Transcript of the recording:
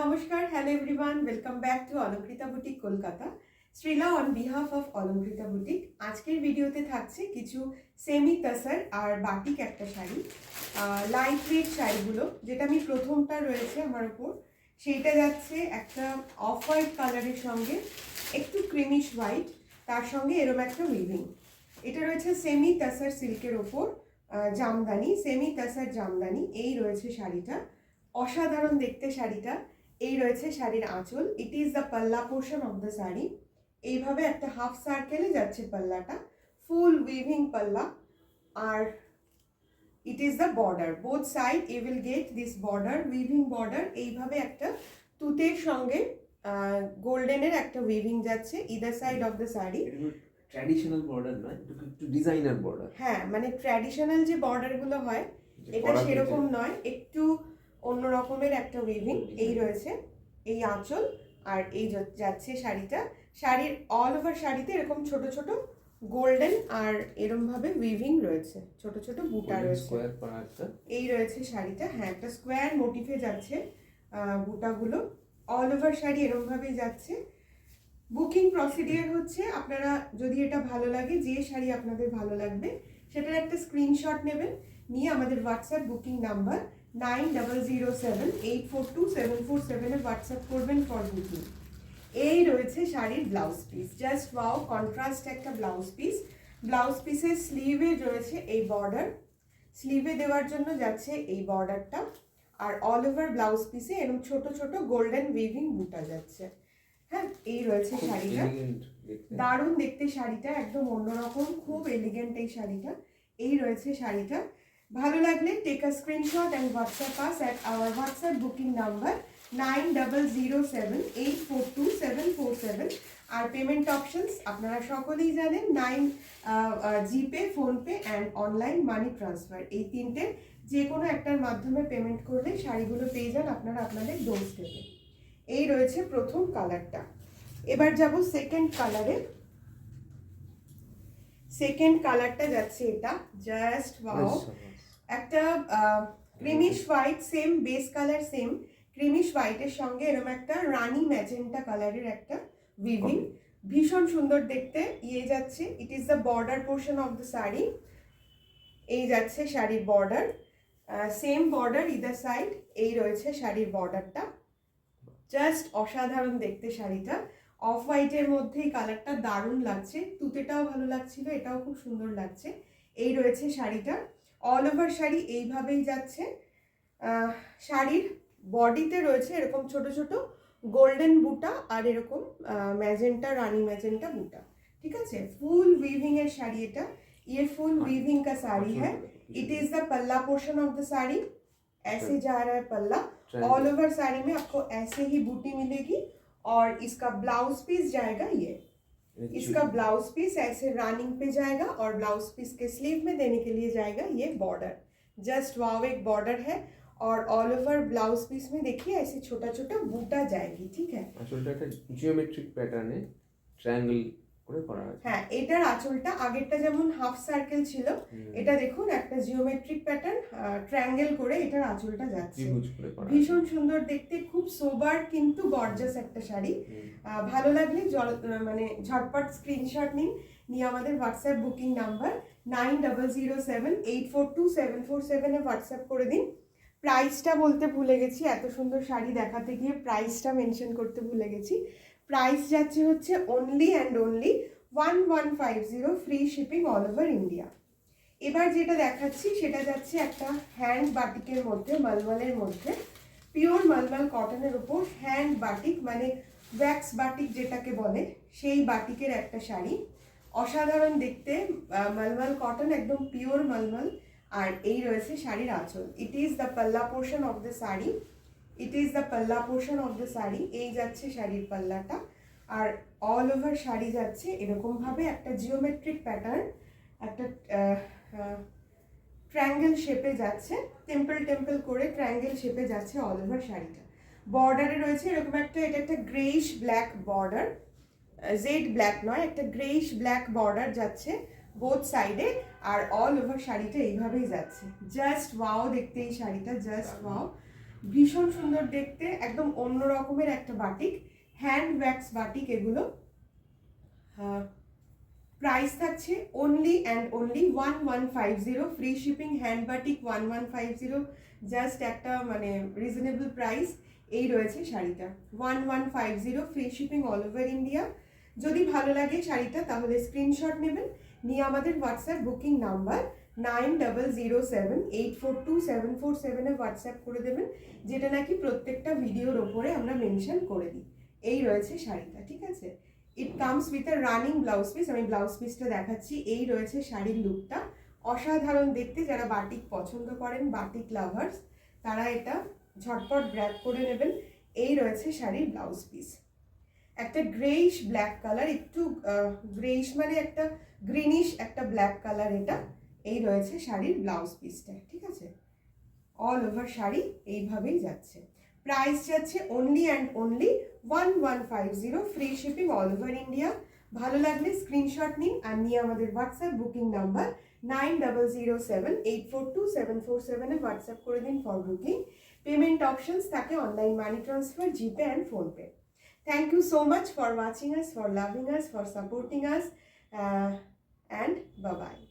নমস্কার, hello everyone, welcome back to Alankrita boutique Kolkata. Srila on behalf of Alankrita boutique. আজকের ভিডিওতে থাকছে কিছু সেমি তাসার আর বাটিক একটা শাড়ি, লাইট ওয়েট শাড়িগুলো। যেটা আমি প্রথমটা রয়েছে আমার ওপর, সেইটা যাচ্ছে একটা অফ হোয়াইট কালারের সঙ্গে একটু ক্রিমিশ হোয়াইট, তার সঙ্গে এরম একটা উইভিং। এটা রয়েছে সেমি তাসার সিল্কের ওপর জামদানি, সেমি তাসার জামদানি। এই রয়েছে শাড়িটা, অসাধারণ দেখতে শাড়িটা। এই রয়েছে শাড়ির আঁচল, ইট ইজ দ্য পাল্লা পোর্শন অফ দ্য শাড়ি। এইভাবে একটা হাফ সার্কেলে যাচ্ছে পাল্লাটা, ফুল উইভিং পাল্লা। আর it is the border, both side you will get this border, weaving border. এইভাবে একটা তুতের সঙ্গে গোল্ডেনের একটা উইভিং যাচ্ছে either side of the sari. Traditional border নয়, একটু ডিজাইনার বর্ডার। হ্যাঁ, মানে ট্র্যাডিশনাল যে বর্ডারগুলো হয় এটা সেরকম নয়, একটু অন্য রকমের একটা উইভিং। এই রয়েছে এই আঁচল, আর এই যাচ্ছে শাড়িটা। শাড়ির অল ওভার শাড়িতে এরকম ছোট ছোট গোল্ডেন আর এরম ভাবে উইভিং রয়েছে, ছোট ছোট বুটা রয়েছে। এই রয়েছে শাড়িটা, হ্যাঁ একটা স্কোয়ার মোটিফে যাচ্ছে বুটাগুলো। অল ওভার শাড়ি এরম ভাবেই যাচ্ছে। বুকিং প্রসিডিওর হচ্ছে, আপনারা যদি এটা ভালো লাগে, যে শাড়ি আপনাদের ভালো লাগবে সেটার একটা স্ক্রিনশট নেবেন, নিয়ে আমাদের হোয়াটসঅ্যাপ বুকিং নাম্বার 9007842747 হোয়াটসঅ্যাপ করবেন ফর বুকিং। এই রয়েছে শাড়ির blouse piece, just wow, contrast একটা ব্লাউজ পিস। ব্লাউজ পিসের স্লিভে রয়েছে এই বর্ডার, স্লিভে দেওয়ার জন্য যাচ্ছে এই বর্ডারটা। আর অল ওভার ব্লাউজ পিসে এরকম ছোট ছোট গোল্ডেন উইভিং বুটা যাচ্ছে। হ্যাঁ, এই রয়েছে শাড়িটা, দারুণ দেখতে শাড়িটা, একদম অন্যরকম, খুব এলিগেন্ট এই শাড়িটা। এই রয়েছে শাড়িটা। ভালো লাগলে take a screenshot and WhatsApp us at our WhatsApp booking number 9007842747। আর পেমেন্ট অপশনস আপনারা সকলেই জানেন, GPay, PhonePe and online money transfer. এই তিনটে যে কোনো একটার মাধ্যমে পেমেন্ট করলে শাড়িগুলো পেয়ে যান আপনারা আপনাদের ডোর স্টেপে। এই রয়েছে প্রথম কালারটা। এবার যাব সেকেন্ড কালারে। সেকেন্ড কালারটা যাচ্ছে এটা, জাস্ট ওয়াও, একটা creamish white, same base colour, same creamish হোয়াইটের সঙ্গে এরকম একটা রানি ম্যাজেন্টা কালারের একটা উইভিং, ভীষণ সুন্দর দেখতে। ইয়ে যাচ্ছে, ইট is the border portion of the sari. এই যাচ্ছে শাড়ির border, same border either side. এই রয়েছে শাড়ির বর্ডারটা, জাস্ট অসাধারণ দেখতে শাড়িটা। অফ হোয়াইটের মধ্যেই কালারটা দারুণ লাগছে, তুতেটাও ভালো লাগছিল, এটাও খুব সুন্দর লাগছে। এই রয়েছে শাড়িটা, অল ওভার শাড়ি এইভাবেই যাচ্ছে। শাড়ির বডিতে রয়েছে এরকম ছোট ছোট গোল্ডেন বুটা আর এরকম ম্যাজেন্টা, রানী ম্যাজেন্টা বুটা। ঠিক আছে, ফুল উইভিং এর শাড়ি এটা। ये फुल वीविंग का साड़ी है। इट इज द पल्ला पोर्शन ऑफ द साड़ी, ऐसे जा रहा है पल्ला। ऑल ओवर साड़ी में आपको ऐसे ही बूटी मिलेगी, और इसका ब्लाउज पीस जाएगा ये, इसका ब्लाउज पीस ऐसे रनिंग पे जाएगा, और ब्लाउज पीस के स्लीव में देने के लिए जाएगा ये बॉर्डर। जस्ट वाव, एक बॉर्डर है, और ऑल ओवर ब्लाउज पीस में देखिए ऐसे छोटा छोटा बूटा जाएगी। ठीक है, আসলে একটা জিওমেট্রিক প্যাটার্নে ট্রায়াঙ্গেল করে করা আছে। হ্যাঁ, এটার আঁচলটা আগেরটা যেমন হাফ সার্কেল ছিল, এটা দেখুন একটা জিওমেট্রিক প্যাটার্ন, ট্রায়াঙ্গেল করে এটার আঁচলটা যাচ্ছে, ভীষণ সুন্দর দেখতে, খুব সোবার কিন্তু গর্জাস একটা শাড়ি। ভালো লাগলে মানে ঝটপট স্ক্রিনশট নিন, নিয়ে আমাদের হোয়াটসঅ্যাপ বুকিং নাম্বার 9007842747 হোয়াটসঅ্যাপ করে দিন। প্রাইসটা বলতে ভুলে গেছি, এত সুন্দর শাড়ি দেখাতে গিয়ে প্রাইসটা মেনশন করতে ভুলে গেছি। প্রাইস যাচ্ছে হচ্ছে only and only 1150, free shipping all over India. এবার যেটা দেখাচ্ছি সেটা যাচ্ছে একটা হ্যান্ড বাটিকের মধ্যে, মলমলের মধ্যে, পিওর মলমল কটনের উপর হ্যান্ড বাটিক, মানে ওয়্যাক্স বাটিক যেটাকে বলে, সেই বাটিকের একটা শাড়ি। অসাধারণ দেখতে, মলমল কটন, একদম পিওর মলমল। আর এই রয়েছে শাড়ির আঁচল, ইট ইজ দ্য পাল্লা portion of the sari, it is the পাল্লা পোর্শন অফ দ্য শাড়ি। এই যাচ্ছে শাড়ির পাল্লাটা, আর অল ওভার শাড়ি যাচ্ছে এরকমভাবে একটা জিওমেট্রিক প্যাটার্ন, একটা ট্রায়াঙ্গেল শেপে যাচ্ছে, টেম্পল টেম্পল করে ট্রায়াঙ্গেল শেপে যাচ্ছে অল ওভার শাড়িটা। বর্ডারে রয়েছে এরকম একটা, এটা একটা greyish black border, jet black নয়, একটা গ্রেইশ ব্ল্যাক বর্ডার যাচ্ছে বোথ সাইডে, আর অল ওভার শাড়িটা এইভাবেই যাচ্ছে। জাস্ট ওয়াও দেখতে এই শাড়িটা, জাস্ট ওয়াও। ভীষণ সুন্দর দেখতে, একদম অন্য রকমের একটা বাটিক, হ্যান্ড ওয়্যাক্স বাটিক এগুলো। প্রাইস থাকছে only and only 1150, free shipping, hand batik 1150, just একটা মানে রিজনেবল প্রাইস। এই রয়েছে শাড়িটা 1150, free shipping all over India. যদি ভালো লাগে শাড়িটা তাহলে স্ক্রিনশট নেবেন, নিয়ে আমাদের হোয়াটসঅ্যাপ বুকিং নাম্বার 9007842747 হোয়াটসঅ্যাপ করে দেবেন, যেটা নাকি প্রত্যেকটা ভিডিওর ওপরে আমরা মেনশন করে দিই। এই রয়েছে শাড়িটা, ঠিক আছে। It comes with a running blouse piece, আমি ব্লাউজ পিসটা দেখাচ্ছি। এই রয়েছে শাড়ির লুকটা, অসাধারণ দেখতে। যারা বাটিক পছন্দ করেন, বাটিক লাভার্স, তারা এটা ঝটপট গ্র্যাব করে নেবেন। এই রয়েছে শাড়ির ব্লাউজ পিস, একটা গ্রেইশ ব্ল্যাক কালার, একটু গ্রেইশ মানে একটা গ্রিনিশ একটা ব্ল্যাক কালার এটা। এই রয়েছে শাড়ির ব্লাউজ পিসটা, ঠিক আছে। অল ওভার শাড়ি এইভাবেই যাচ্ছে। প্রাইস যাচ্ছে only and only 1150, free shipping all over India. ভালো লাগলে স্ক্রিনশট নিন আর নিয়ে আমাদের হোয়াটসঅ্যাপ বুকিং নাম্বার 9007842747 হোয়াটসঅ্যাপ করে দিন ফর বুকিং। পেমেন্ট অপশনস থাকে online money transfer, GPay and PhonePe. Thank you so much for watching us, for loving us, for supporting us, and bye-bye.